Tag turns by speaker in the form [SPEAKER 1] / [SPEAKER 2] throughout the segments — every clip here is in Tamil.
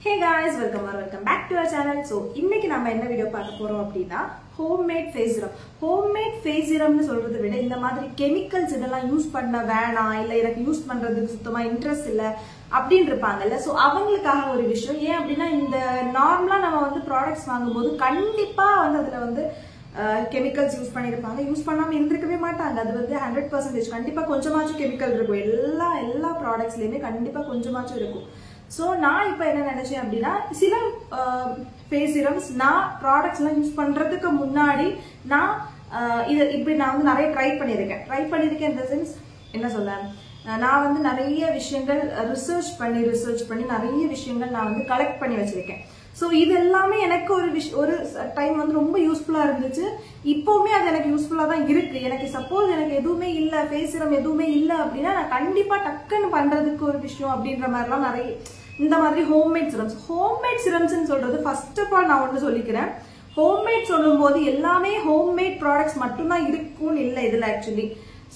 [SPEAKER 1] Hey guys, welcome back to our channel. So, இன்னைக்கு நாம என்ன வீடியோ பார்க்க போறோம் அப்படினா homemade face serum. Homemade face serum னு சொல்றதை விட இந்த மாதிரி கெமிக்கல்ஸ் இதெல்லாம் யூஸ் பண்ண வேணாம் இல்ல எனக்கு யூஸ் பண்றதுக்கு சுத்தமா இன்ட்ரஸ்ட் இல்ல அப்படினு இருப்பாங்கல்ல. சோ அவங்களுக்காக ஒரு விஷயம். ஏன் அப்படினா இந்த நார்மலா நம்ம வந்து ப்ராடக்ட்ஸ் வாங்கும்போது கண்டிப்பா வந்து அதுல வந்து கெமிக்கல்ஸ் யூஸ் பண்ணிருப்பாங்க. யூஸ் பண்ணாம இருந்திருக்கவே மாட்டாங்க. அது வந்து 100% கண்டிப்பா கொஞ்சமாச்சும் கெமிக்கல் இருக்கும். எல்லா ப்ராடக்ட்ஸ்லயுமே கண்டிப்பா கொஞ்சமாச்சும் இருக்கும். சோ நான் இப்ப என்ன நினைச்சேன் அப்படின்னா சில ஃபேஸ் சீரம்ஸ் நான் ப்ராடக்ட்ஸ் எல்லாம் யூஸ் பண்றதுக்கு முன்னாடி நான் இப்படி நான் வந்து நிறைய ட்ரை பண்ணிருக்கேன் இந்த சென்ஸ் என்ன சொல்ல நான் வந்து நிறைய விஷயங்கள் ரிசர்ச் பண்ணி நிறைய விஷயங்கள் நான் வந்து கலெக்ட் பண்ணி வச்சிருக்கேன். சோ இது எல்லாமே எனக்கு ஒரு டைம் வந்து ரொம்ப யூஸ்ஃபுல்லா இருந்துச்சு. இப்பவுமே அது எனக்கு யூஸ்ஃபுல்லா தான் இருக்கு. எனக்கு சப்போஸ் எனக்கு எதுவுமே இல்ல ஃபேஸ் சீரம் எதுவுமே இல்ல அப்படின்னா நான் கண்டிப்பா டக்குன்னு பண்றதுக்கு ஒரு விஷயம் அப்படின்ற மாதிரிலாம் நிறைய இந்த மாதிரி ஹோம்மேட் சிரம்ஸ் சொல்றது ஃபர்ஸ்ட் ஆஃப் ஆல் நான் ஒன்று சொல்லிக்கிறேன். ஹோம்மேட் சொல்லும் போது எல்லாமே ஹோம்மேட் ப்ராடக்ட்ஸ் மட்டும்தான் இருக்கும்னு இல்லை இதுல ஆக்சுவலி.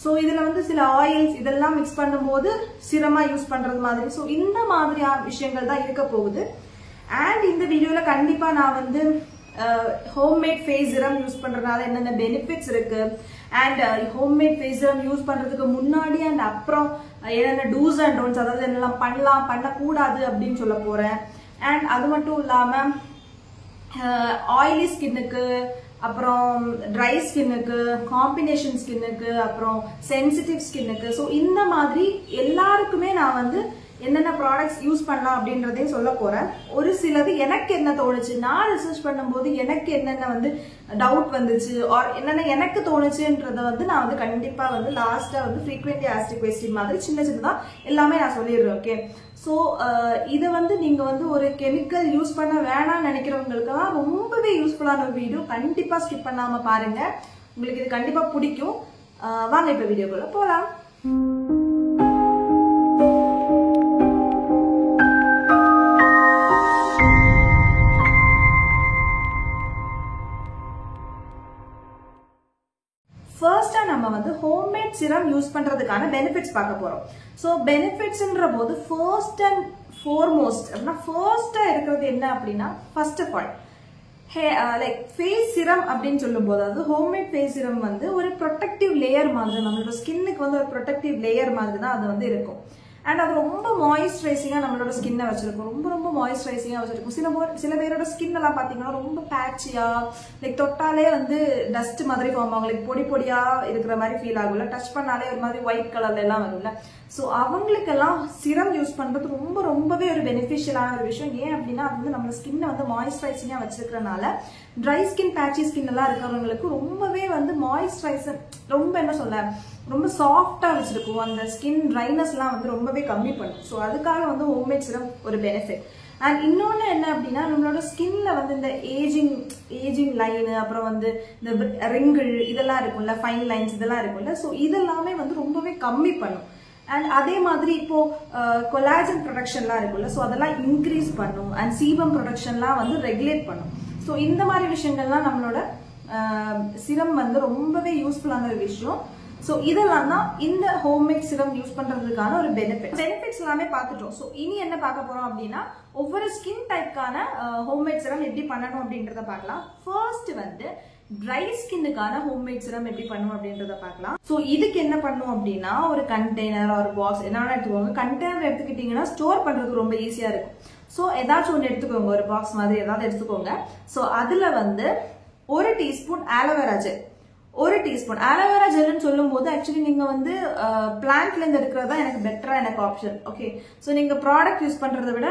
[SPEAKER 1] சோ இதுல வந்து சில ஆயில்ஸ் இதெல்லாம் மிக்ஸ் பண்ணும்போது சிரமா யூஸ் பண்றது மாதிரி சோ இந்த மாதிரியான விஷயங்கள் தான் இருக்க போகுது. அண்ட் இந்த வீடியோல கண்டிப்பா நான் வந்து ஹோம்மேட் ஃபேஸ் சீரம் யூஸ் பண்றதுனால என்னென்ன பெனிஃபிட்ஸ் இருக்கு and homemade face serum use பண்றதுக்கு முன்னாடி அண்ட் அப்புறம் என்னென்ன டூஸ் அண்ட் டோன்ட்ஸ் அதாவது என்னெல்லாம் பண்ணலாம் பண்ணக்கூடாது அப்படின்னு சொல்ல போறேன். அண்ட் அது மட்டும் இல்லாம ஆயிலி ஸ்கின்னுக்கு அப்புறம் ட்ரை ஸ்கின்னுக்கு காம்பினேஷன் ஸ்கின்னுக்கு அப்புறம் சென்சிட்டிவ் ஸ்கின்னுக்கு ஸோ இந்த மாதிரி எல்லாருக்குமே நான் வந்து என்னென்ன ப்ராடக்ட்ஸ் யூஸ் பண்ணலாம் அப்படின்றதையும் சொல்ல போறேன். ஒரு சிலது எனக்கு என்ன தோணுச்சு நான் ரிசர்ச் பண்ணும்போது எனக்கு என்னென்ன வந்து டவுட் வந்துச்சு ஆர் என்னென்ன எனக்கு தோணுச்சுன்றத வந்து நான் வந்து கண்டிப்பா வந்து லாஸ்டா வந்து ஃப்ரீக்வென்ட்லி ஆஸ்க்டு க்வெஸ்டின் மாதிரி சின்னதா எல்லாமே நான் சொல்லிடுறேன். ஓகே ஸோ இதை வந்து நீங்க வந்து ஒரு கெமிக்கல் யூஸ் பண்ண வேணாம்னு நினைக்கிறவங்களுக்கெல்லாம் ரொம்பவே யூஸ்ஃபுல்லான ஒரு வீடியோ. கண்டிப்பா ஸ்கிப் பண்ணாம பாருங்க, உங்களுக்கு இது கண்டிப்பா பிடிக்கும். வாங்க இப்ப வீடியோக்குள்ள போலாம். ஃபர்ஸ்டா நம்ம வந்து ஹோம்மேட் சிரம் யூஸ் பண்றதுக்கான பெனிஃபிட்ஸ் பார்க்க போறோம். சோ பெனிஃபிட்ஸ்ன்ற போது ஃபர்ஸ்ட் அண்ட் ஃபார்மோஸ்ட் அப்படின்னா ஃபர்ஸ்டா இருக்கிறது என்ன அப்படின்னா first of all like face serum அப்படின்னு சொல்லும் போது அதாவது ஹோம்மேட் ஃபேஸ் சிரம் வந்து ஒரு ப்ரொடெக்டிவ் லேயர் மாதிரி நம்மளோட ஸ்கின்னுக்கு வந்து ஒரு ப்ரொடெக்டிவ் லேயர் மாதிரி தான் அது வந்து இருக்கும். அண்ட் அது ரொம்ப மாய்ஸ்சரைசிங்கா நம்மளோட ஸ்கின்னை வச்சிருக்கும். ரொம்ப மாய்ஸ்சரைசிங்கா வச்சிருக்கும். சில பேரோட ஸ்கின் எல்லாம் பாத்தீங்கன்னா ரொம்ப பேட்சியா லைக் தொட்டாலே வந்து டஸ்ட் மாதிரி ஃபார்ம் ஆகும். லைக் பொடியா இருக்கிற மாதிரி ஃபீல் ஆகும்ல. டச் பண்ணாலே ஒரு மாதிரி ஒயிட் கலர்ல எல்லாம் வரும்ல. சோ அவங்களுக்கெல்லாம் சிரம் யூஸ் பண்றது ரொம்பவே ஒரு பெனிஃபிஷியலான ஒரு விஷயம். ஏன் அப்படின்னா அது வந்து நம்ம ஸ்கின்னை வந்து மாய்ஸ்சரைசிங்கா வச்சிருக்கிறனால ட்ரை ஸ்கின் பேட்சி ஸ்கின் எல்லாம் இருக்கிறவங்களுக்கு ரொம்பவே வந்து மாய்ஸ்சரைசர் ரொம்ப என்ன சொல்ல ரொம்ப சாஃப்டா வச்சிருக்கும். அந்த ஸ்கின் ட்ரைனஸ் எல்லாம் வந்து ரொம்பவே கம்மி பண்ணும். ஸோ அதுக்காக வந்து ஹோம்மேட் சிரம் ஒரு பெனிஃபிட். அண்ட் இன்னொன்னு என்ன அப்படின்னா நம்மளோட ஸ்கின்ல வந்து இந்த ஏஜிங் லைன் அப்புறம் வந்து இந்த ரிங்கிள் இதெல்லாம் இருக்கும்ல ஃபைன் லைன்ஸ் இதெல்லாம் இருக்கும்ல. ஸோ இதெல்லாமே வந்து ரொம்பவே கம்மி பண்ணும். அண்ட் அதே மாதிரி இப்போ கொலாஜன் ப்ரொடக்ஷன்லாம் இருக்கும்ல ஸோ அதெல்லாம் இன்க்ரீஸ் பண்ணும். அண்ட் சீபம் ப்ரொடக்ஷன்லாம் வந்து ரெகுலேட் பண்ணும். ஸோ இந்த மாதிரி விஷயங்கள்லாம் நம்மளோட சிரம் வந்து ரொம்பவே யூஸ்ஃபுல்லான ஒரு விஷயம். சோ இதெல்லாம் தான் இந்த ஹோம்மேட் சிரம் யூஸ் பண்றதுக்கான ஒரு பெனிஃபிட்ஸ் எல்லாமே பார்த்துட்டோம். சோ இனி என்ன பார்க்க போறோம் அப்படின்னா ஒவ்வொரு ஸ்கின் டைப்கான ஹோம்மேட் சிரம் எப்படி பண்ணணும் அப்படின்றத பார்க்கலாம். ஃபர்ஸ்ட் வந்து ட்ரை ஸ்கின்னுக்கான ஹோம்மேட் சிரம் எப்படி பண்ணும் அப்படின்றத பார்க்கலாம். சோ இதுக்கு என்ன பண்ணும் அப்படின்னா ஒரு கண்டெய்னர் ஒரு பாக்ஸ் என்ன எடுத்துக்கோங்க. கண்டெய்னர் எடுத்துக்கிட்டீங்கன்னா ஸ்டோர் பண்றதுக்கு ரொம்ப ஈஸியா இருக்கும். சோ ஏதாச்சும் ஒன்று எடுத்துக்கோங்க, ஒரு பாக்ஸ் மாதிரி ஏதாவது எடுத்துக்கோங்க. சோ அதுல வந்து 1 teaspoon aloe vera gel. 1 teaspoon aloe vera ஜெல்னு சொல்லும் போது ஆக்சுவலி நீங்க வந்து பிளான்ட்ல இருந்து எடுக்கிறதா எனக்கு ஆப்ஷன். ஓகே சோ நீங்க ப்ராடக்ட் யூஸ் பண்றதை விட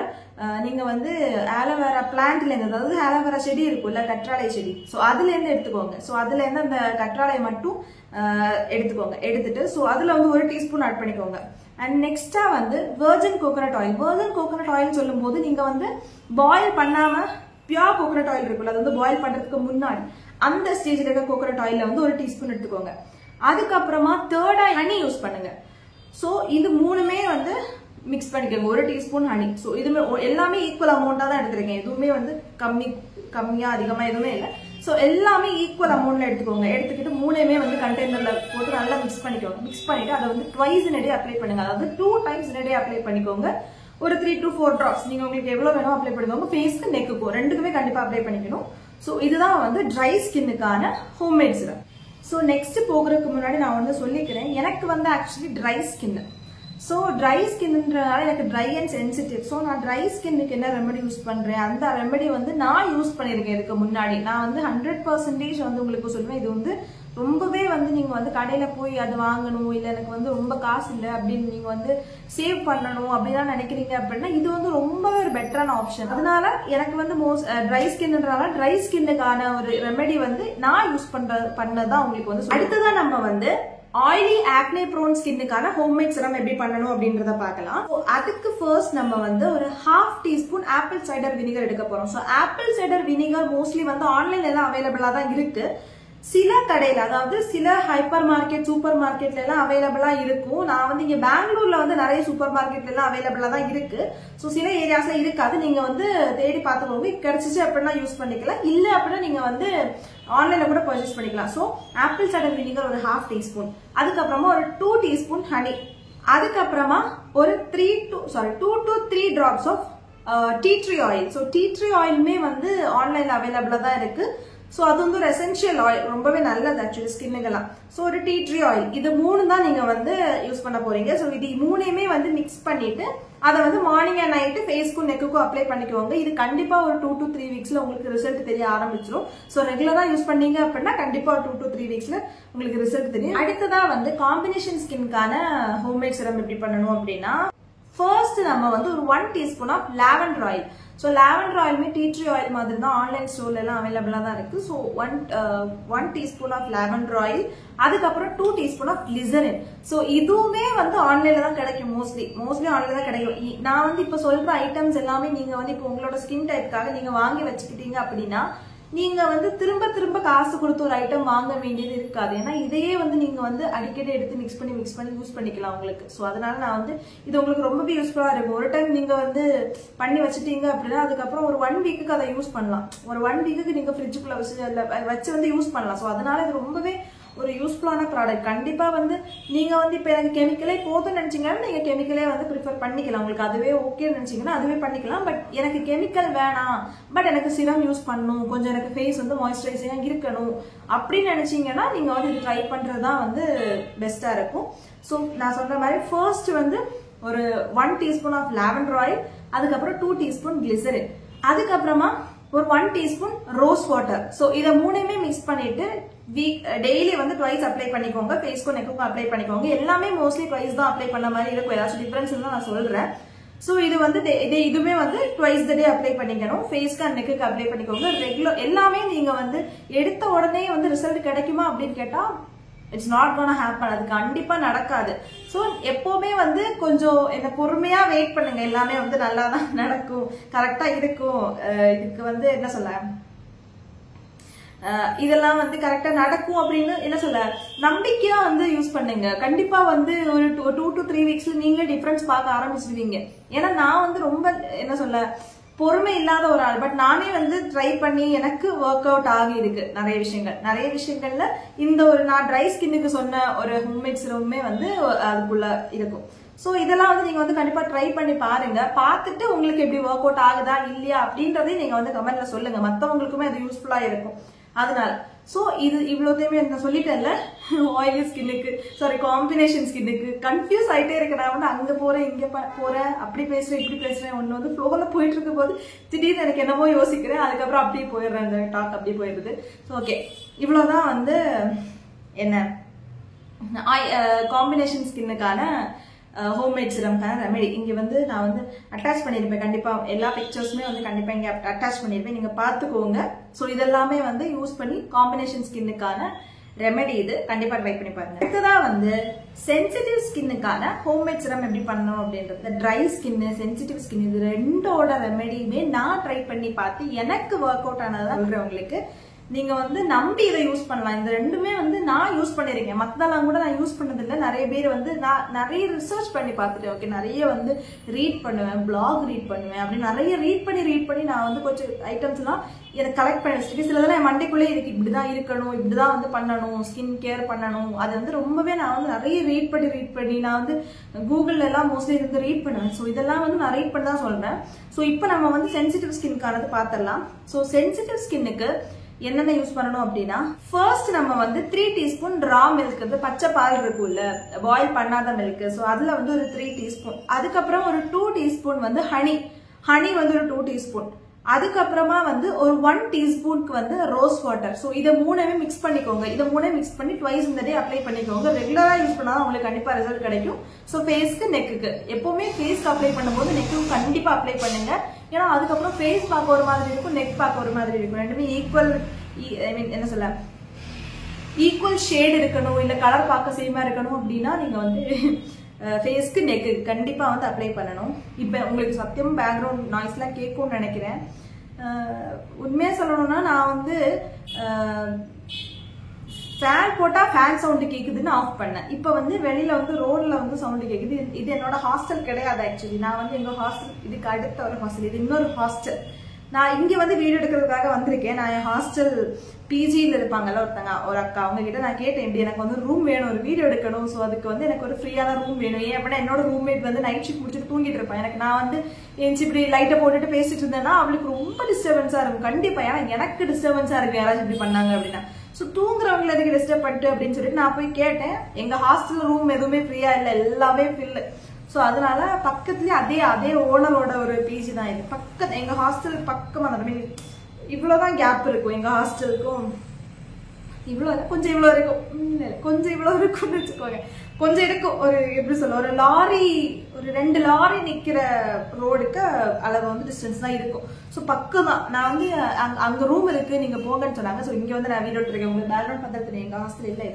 [SPEAKER 1] நீங்க வந்து ஆலோவேரா பிளான்ட்ல இருந்து அதாவது ஆலோவேரா செடி இருக்கும்ல கற்றாழை செடி ஸோ அதுல இருந்து எடுத்துக்கோங்க. ஸோ அதுல இருந்து அந்த கற்றாழையை மட்டும் எடுத்துக்கோங்க. எடுத்துட்டு ஸோ அதுல வந்து 1 டீஸ்பூன் ஆட் பண்ணிக்கோங்க. அண்ட் நெக்ஸ்டா வந்து வெர்ஜின் கோகனட் ஆயில் சொல்லும் போது நீங்க வந்து பாயில் பண்ணாம பியூர் கோகனட் ஆயில் இருக்குல்ல அது வந்து பாயில் பண்றதுக்கு முன்னாடி அந்த ஸ்டேஜ்ல இருக்க கோகனட் ஆயில வந்து 1 டீஸ்பூன் எடுத்துக்கோங்க. அதுக்கப்புறமா தேர்டா ஹனி யூஸ் பண்ணுங்க. சோ இது மூணுமே வந்து மிக்ஸ் பண்ணிக்கோங்க. 1 டீஸ்பூன் ஹனி. சோ இது எல்லாமே ஈக்குவல் அமௌண்டா தான் எடுத்துருக்கேன். எதுவுமே வந்து கம்மியா அதிகமா எதுவுமே இல்லை. சோ எல்லாமே ஈக்குவல் அமௌண்ட்ல எடுத்துக்கோங்க. எடுத்துக்கிட்டு மூணுமே வந்து கண்டெய்னர்ல போட்டு நல்லா மிக்ஸ் பண்ணிக்கோங்க. மிக்ஸ் பண்ணிட்டு அதை வந்து twice in a day apply பண்ணுங்க. அதாவது 2 times in a day apply பண்ணிக்கோங்க. ஒரு 3 to 4 drops நீங்க உங்களுக்கு எவ்வளவு வேணும் அப்ளை பண்ணிக்கோங்க. ஃபேஸ்க்கு நெக்குக்கும் ரெண்டுக்குமே கண்டிப்பா அப்ளை பண்ணிக்கணும். சோ இதுதான் வந்து ட்ரை ஸ்கின்னுக்கான ஹோம்மேட் சிரம். சோ நெக்ஸ்ட் போகிறதுக்கு முன்னாடி நான் வந்து சொல்லிக்கிறேன், எனக்கு வந்து actually dry skin. So dry ஸ்கின்ன்றனால எனக்கு ட்ரை அண்ட் சென்சிட்டிவ். ஸோ நான் ட்ரை ஸ்கின்னுக்கு என்ன ரெமெடி யூஸ் பண்றேன், அந்த ரெமெடி வந்து நான் யூஸ் பண்ணியிருக்கேன் இதுக்கு முன்னாடி. நான் வந்து 100% வந்து உங்களுக்கு சொல்லுவேன், இது வந்து ரொம்பவே வந்து நீங்க வந்து கடையில போய் அது வாங்கணும், இல்ல எனக்கு வந்து ரொம்ப காசு இல்லை அப்படின்னு நீங்க வந்து சேவ் பண்ணணும் அப்படின்னா நினைக்கிறீங்க அப்படின்னா இது வந்து ரொம்பவே ஒரு பெட்டரான ஆப்ஷன். அதனால எனக்கு வந்து ட்ரை ஸ்கின்ன்றனால ட்ரை ஸ்கின்னுக்கான ஒரு ரெமெடி வந்து நான் யூஸ் பண்ணதான் உங்களுக்கு வந்து. அடுத்ததான் நம்ம வந்து ஆயிலி ஆக்னே ப்ரோன் ஸ்கின்னுக்கான ஹோம்மேட் சிரம் எப்படி பண்ணணும் அப்படின்றத பார்க்கலாம். அதுக்கு ஃபர்ஸ்ட் நம்ம வந்து ஒரு 1/2 teaspoon ஆப்பிள் சைடர் வினிகர் எடுக்க போறோம். So apple cider vinegar mostly வந்து ஆன்லைன்ல எல்லாம் அவைலபிளா தான் இருக்கு. சில கடையில, அதாவது சில ஹைப்பர் மார்க்கெட், சூப்பர் மார்க்கெட்ல எல்லாம் அவைலபிளா இருக்கும். நான் வந்து இங்க பெங்களூர்ல வந்து நிறைய சூப்பர் மார்க்கெட்ல எல்லாம் அவைலபிளா தான் இருக்கு. சோ சில ஏரியாஸ்ல இருக்காது, நீங்க வந்து தேடி பார்த்துக்கோங்க. கிடைச்சிச்சு அப்படின்னா யூஸ் பண்ணிக்கலாம், இல்ல அப்படின்னா நீங்க வந்து ஆன்லைன்ல கூட பர்ச்சேஸ் பண்ணிக்கலாம். சோ ஆப்பிள் சைடர் வினிகர் ஒரு 1/2 teaspoon, அதுக்கப்புறமா ஒரு 2 teaspoon ஹனி, அதுக்கப்புறமா ஒரு 2 to 3 drops of tea tree oil. So tea tree ஆயிலுமே வந்து ஆன்லைன்ல அவைலபிளா தான் இருக்கு. ஸோ அது வந்து ஒரு எசென்ஷியல் ஆயில், ரொம்பவே நல்லது ஆக்சுவலி ஸ்கின்னுக்கெல்லாம். ஸோ ஒரு டீ ட்ரீ ஆயில், இது 3 தான் நீங்க வந்து யூஸ் பண்ண போறீங்க. ஸோ இது 3யுமே வந்து மிக்ஸ் பண்ணிட்டு அதை வந்து மார்னிங் அண்ட் நைட்டு ஃபேஸ்க்கும் நெக்குக்கும் அப்ளை பண்ணிக்குவாங்க. இது கண்டிப்பா ஒரு 2 to 3 வீக்ஸ்ல உங்களுக்கு ரிசல்ட் தெரிய ஆரம்பிச்சிடும். ஸோ ரெகுலரா யூஸ் பண்ணீங்க அப்படின்னா கண்டிப்பா ஒரு 2 to 3 வீக்ஸ்ல உங்களுக்கு ரிசல்ட் தெரியும். அடுத்ததா வந்து காம்பினேஷன் ஸ்கின்கான ஹோம்மேட் சிரம் எப்படி பண்ணணும் அப்படின்னா, ஃபர்ஸ்ட் நம்ம வந்து ஒரு 1 teaspoon of lavender oil. So lavender ஆயிலுமே டீ ட்ரீ ஆயில் மாதிரி தான் ஆன்லைன் ஸ்டோர்ல எல்லாம் அவைலபிளா தான் இருக்கு. So 1 teaspoon of lavender oil, அதுக்கப்புறம் 2 teaspoon ஆஃப் கிளிசரின். ஸோ இதுவுமே வந்து ஆன்லைன்ல தான் கிடைக்கும், மோஸ்ட்லி ஆன்லைன்ல தான் கிடைக்கும். நான் வந்து இப்ப சொல்ற ஐட்டம்ஸ் எல்லாமே நீங்க வந்து இப்போ உங்களோட ஸ்கின் டைப்காக நீங்க வாங்கி வச்சுக்கிட்டீங்க அப்படின்னா நீங்க வந்து திரும்ப திரும்ப காசு கொடுத்து ஒரு ஐட்டம் வாங்க வேண்டியது இருக்காது. ஏன்னா இதையே வந்து நீங்க வந்து அடிக்கடி எடுத்து மிக்ஸ் பண்ணி யூஸ் பண்ணிக்கலாம் உங்களுக்கு. ஸோ அதனால நான் வந்து இது உங்களுக்கு ரொம்பவே யூஸ்ஃபுல்லா இருக்கும். ஒரு டைம் நீங்க வந்து பண்ணி வச்சுட்டீங்க அப்படின்னா அதுக்கப்புறம் ஒரு 1 வீக்குக்கு அதை யூஸ் பண்ணலாம். ஒரு 1 வீக்குக்கு நீங்க ஃப்ரிட்ஜுக்குள்ள வச்சு வந்து யூஸ் பண்ணலாம். ஸோ அதனால இது ரொம்பவே ஒரு யூஸ்ஃபுல்லான ப்ராடக்ட். கண்டிப்பா வந்து நீங்க வந்து இப்ப எனக்கு கெமிக்கலே போதும்னு நினைச்சீங்கன்னா நீங்க கெமிக்கலே வந்து ப்ரிஃபர் பண்ணிக்கலாம். உங்களுக்கு அதுவே ஓகே நினைச்சீங்கன்னா அதுவே பண்ணிக்கலாம். பட் எனக்கு கெமிக்கல் வேணாம், பட் எனக்கு சிரம் யூஸ் பண்ணணும், கொஞ்சம் எனக்கு ஃபேஸ் வந்து மாய்ஸ்சரைசிங்கா இருக்கணும் அப்படின்னு நினைச்சீங்கன்னா நீங்க வந்து இது ட்ரை பண்றதுதான் வந்து பெஸ்டா இருக்கும். ஸோ நான் சொன்ன மாதிரி ஃபர்ஸ்ட் வந்து ஒரு 1 teaspoon ஆஃப் லாவெண்டர் ஆயில், அதுக்கப்புறம் 2 teaspoon கிளிசரின், அதுக்கப்புறமா ஒரு 1 teaspoon ரோஸ் வாட்டர். ஸோ இதை 3யுமே மிக்ஸ் பண்ணிட்டு டெய்லி வந்து ட்வைஸ் அப்ளை பண்ணிக்கோங்க. ஃபேஸ்க்கும் நெக்குக்கும் அப்ளை பண்ணிக்கோங்க. எல்லாமே மோஸ்ட்லி ட்வைஸ் தான் அப்ளை பண்ண மாதிரி இருக்கும். ஏதாச்சும் டிஃபரன்ஸ் தான் நான் சொல்றேன். ஸோ இது வந்து இதுவுமே வந்து ட்வைஸ் த டே அப்ளை பண்ணிக்கணும். ஃபேஸ்க்கு அண்ட் நெக்குக்கு அப்ளை பண்ணிக்கோங்க. ரெகுலர் எல்லாமே நீங்க வந்து எடுத்த உடனே வந்து ரிசல்ட் கிடைக்குமா அப்படின்னு கேட்டா இட்ஸ் நாட் கோனா ஹேப்பன். அது கண்டிப்பா நடக்காது. ஸோ எப்பவுமே வந்து கொஞ்சம் என்ன பொறுமையா வெயிட் பண்ணுங்க. எல்லாமே வந்து நல்லா தான் நடக்கும், கரெக்டா இருக்கும். இதுக்கு வந்து என்ன சொல்ல, இதெல்லாம் வந்து கரெக்டா நடக்கும் அப்படின்னு என்ன சொல்ல, நம்பிக்கையா வந்து யூஸ் பண்ணுங்க. கண்டிப்பா வந்து ஒரு 2 to 3 வீக்ஸ்ல நீங்களே டிஃபரன்ஸ் பார்க்க ஆரம்பிச்சிருவீங்க. ஏன்னா நான் வந்து ரொம்ப என்ன சொல்ல பொறுமை இல்லாத ஒரு ஆள். பட் நானே வந்து ட்ரை பண்ணி எனக்கு ஒர்க் அவுட் ஆகி இருக்கு நிறைய விஷயங்கள்ல. இந்த ஒரு நான் ட்ரை ஸ்கின்னுக்கு சொன்ன ஒரு ஹோம்மேட் சிரமுமே வந்து அதுக்குள்ள இருக்கும். சோ இதெல்லாம் வந்து நீங்க வந்து கண்டிப்பா ட்ரை பண்ணி பாருங்க. பார்த்துட்டு உங்களுக்கு எப்படி ஒர்க் அவுட் ஆகுதா இல்லையா அப்படின்றதையும் நீங்க வந்து கமெண்ட்ல சொல்லுங்க. மத்தவங்களுக்குமே அது யூஸ்ஃபுல்லா இருக்கும். அதனால சோ இது இவ்வளவுமே நான் சொல்லிட்டேன்ல, ஆயிலி ஸ்கின்னுக்கு காம்பினேஷன் ஸ்கின்னுக்கு கன்ஃபியூஸ் ஆயிட்டே இருக்கு. நான் வந்து அங்க போறேன், இங்க போறேன், அப்படி பேசுறேன், இப்படி பேசுறேன். ஒன்னு வந்து ஃப்ளோல போயிட்டு இருக்கும் போது திடீர்னு எனக்கு என்னமோ யோசிக்கிறேன், அதுக்கப்புறம் அப்படியே போயிடுறேன், அந்த டாக் அப்படியே போயிடுது. ஓகே, இவ்வளவுதான் வந்து என்ன காம்பினேஷன் ஸ்கின்னுக்கான ஹோம்மேட் சிரம்கான ரெமெடி. இங்க வந்து நான் வந்து அட்டாச் பண்ணிருப்பேன். கண்டிப்பா எல்லா பிக்சர்ஸுமே வந்து கண்டிப்பா இங்க அட்டாச் பண்ணிருப்பேன், நீங்க பாத்துக்கோங்க. சோ இதெல்லாமே வந்து யூஸ் பண்ணி காம்பினேஷன் ஸ்கின்னுக்கான ரெமெடி. இது கண்டிப்பா ட்ரை பண்ணி பாருங்க. அடுத்ததா வந்து சென்சிட்டிவ் ஸ்கின்னுக்கான ஹோம்மேட் சிரம் எப்படி பண்ணணும் அப்படின்றது. ட்ரை ஸ்கின், சென்சிட்டிவ் ஸ்கின், இது ரெண்டோட ரெமெடியுமே நான் ட்ரை பண்ணி பார்த்து எனக்கு ஒர்க் அவுட் ஆனதான் சொல்றேன் உங்களுக்கு. நீங்க வந்து நம்பி இதை யூஸ் பண்ணலாம். இந்த ரெண்டுமே வந்து நான் யூஸ் பண்ணிருக்கேன், மத்ததெல்லாம் கூட நான் யூஸ் பண்ணது இல்லை. நிறைய பேர் வந்து நான் நிறைய ரிசர்ச் பண்ணி பார்த்துட்டேன். ஓகே, நிறைய வந்து ரீட் பண்ணுவேன், பிளாக் ரீட் பண்ணுவேன், அப்படி நிறைய ரீட் பண்ணி நான் வந்து கொஞ்சம் ஐட்டம்ஸ் எல்லாம் எனக்கு கலெக்ட் பண்ணி வச்சிருக்கேன். சிலதெல்லாம் என் மண்டைக்குள்ளே இருக்கு, இப்படிதான் இருக்கணும், இப்படிதான் வந்து பண்ணணும், ஸ்கின் கேர் பண்ணணும். அது வந்து ரொம்பவே நான் வந்து நிறைய ரீட் பண்ணி நான் வந்து கூகுள்ல எல்லாம் மோஸ்ட்லி இருந்து ரீட் பண்ணுவேன். ஸோ இதெல்லாம் வந்து நான் ரீட் பண்ணி தான் சொல்றேன். ஸோ இப்போ நம்ம வந்து சென்சிட்டிவ் ஸ்கின்கானது பார்த்துடலாம். ஸோ சென்சிட்டிவ் ஸ்கின்னுக்கு என்னென்ன யூஸ் பண்ணணும் அப்படின்னா, ஃபர்ஸ்ட் நம்ம வந்து 3 டீஸ்பூன் ரா மில்க், பச்சை பால் இருக்கும்ல, பாயில் பண்ணாத மில்க், ஸோ அதுல வந்து ஒரு 3 டீஸ்பூன். அதுக்கப்புறம் ஒரு 2 டீஸ்பூன் வந்து ஹனி வந்து ஒரு 2 டீஸ்பூன். அதுக்கப்புறமா வந்து ஒரு 1 டீஸ்பூனுக்கு வந்து ரோஸ் வாட்டர். ஸோ இதை மூணுமே மிக்ஸ் பண்ணிக்கோங்க. இதை மூணே மிக்ஸ் பண்ணி ட்வைஸ் இந்த டே அப்ளை பண்ணிக்கோங்க. ரெகுலரா யூஸ் பண்ணாதான் உங்களுக்கு கண்டிப்பா ரிசல்ட் கிடைக்கும். ஸோ ஃபேஸ்க்கு நெக்குக்கு எப்பவுமே ஃபேஸ்க்கு அப்ளை பண்ணும்போது நெக்கு கண்டிப்பா அப்ளை பண்ணுங்க. ஏன்னா அதுக்கப்புறம் ஃபேஸ் பார்க்க ஒரு மாதிரி இருக்கும், நெக் பார்க்க ஒரு மாதிரி இருக்கும். ரெண்டுமே ஈக்குவல், ஐ மீன் என்ன சொல்ல, ஈக்குவல் ஷேட் இருக்கணும், இல்ல கலர் பார்க்க சேமா இருக்கணும் அப்படின்னா நீங்க வந்து ஃபேஸ்க்கு நெக்கு கண்டிப்பா வந்து அப்ளை பண்ணணும். இப்போ உங்களுக்கு சத்தியம் பேக்ரவுண்ட் நாய்ஸ்லாம் கேட்கும்னு நினைக்கிறேன். உண்மையா சொல்லணும்னா நான் வந்து ஃபேன் போட்டா ஃபேன் சவுண்டு கேக்குதுன்னு ஆஃப் பண்ணேன். இப்போ வந்து வெளியில வந்து ரோட்ல வந்து சவுண்டு கேக்குது. இது என்னோட ஹாஸ்டல் கிடையாது ஆக்சுவலி. நான் வந்து எங்க ஹாஸ்டல், இதுக்கு அடுத்த ஒரு ஹாஸ்டல், இது இன்னொரு ஹாஸ்டல். நான் இங்க வந்து வீடியோ எடுக்கிறதுக்காக வந்திருக்கேன். நான் என் ஹாஸ்டல் பிஜியில் இருப்பாங்கல்ல ஒருத்தங்க, ஒரு அக்கா, அவங்க கிட்ட நான் கேட்டேன், எனக்கு வந்து ரூம் வேணும், ஒரு வீடியோ எடுக்கணும். ஸோ அதுக்கு வந்து எனக்கு ஒரு ஃப்ரீயான ரூம் வேணும். ஏன் அப்படின்னா என்னோட ரூம்மேட் வந்து நைட் ஷிஃப்ட் முடிச்சுட்டு தூங்கிட்டு இருப்பேன். எனக்கு நான் வந்து என் இப்படி லைட்டை போட்டுட்டு பேசிட்டு இருந்தேன்னா அவளுக்கு ரொம்ப டிஸ்டர்பன்ஸா இருக்கும் கண்டிப்பா. ஏன்னா எனக்கு டிஸ்டர்பன்ஸா இருக்கு யாராச்சும் இப்படி பண்ணாங்க அப்படின்னா. ஸோ தூங்குறவங்களை எதுக்கு டிஸ்டர்ப் பண்ணிட்டு அப்படின்னு சொல்லிட்டு நான் போய் கேட்டேன். எங்க ஹாஸ்டல் ரூம் எதுவுமே ஃப்ரீயா இல்லை, எல்லாமே ஃபில். ஸோ அதனால பக்கத்துலயே அதே ஓனரோட ஒரு பிஜி தான் இது. பக்கத்து எங்க ஹாஸ்டல் பக்கம் அந்த மீன் இவ்வளவுதான் கேப் இருக்கும். எங்க ஹாஸ்டலுக்கும் இவ்வளோ கொஞ்சம் இவ்வளோ இருக்கும், கொஞ்சம் இவ்வளோ இருக்கும்னு வச்சுக்கோங்க. கொஞ்சம் இருக்கும், ஒரு எப்படி சொல்ல, ஒரு 2 லாரி நிக்கிற ரோடுக்கு அளவு வந்து டிஸ்டன்ஸ் தான் இருக்கும். ஸோ பக்கம் தான். நான் வந்து அங்க ரூம் இருக்கு, நீங்க போங்கன்னு சொன்னாங்க. ஸோ இங்க வந்து நான் வீடியோ எடுத்துருக்கேன். உங்களுக்கு பேக்ரவுண்ட் பத்திரத்துல எங்க ஹாஸ்டல் இல்லை,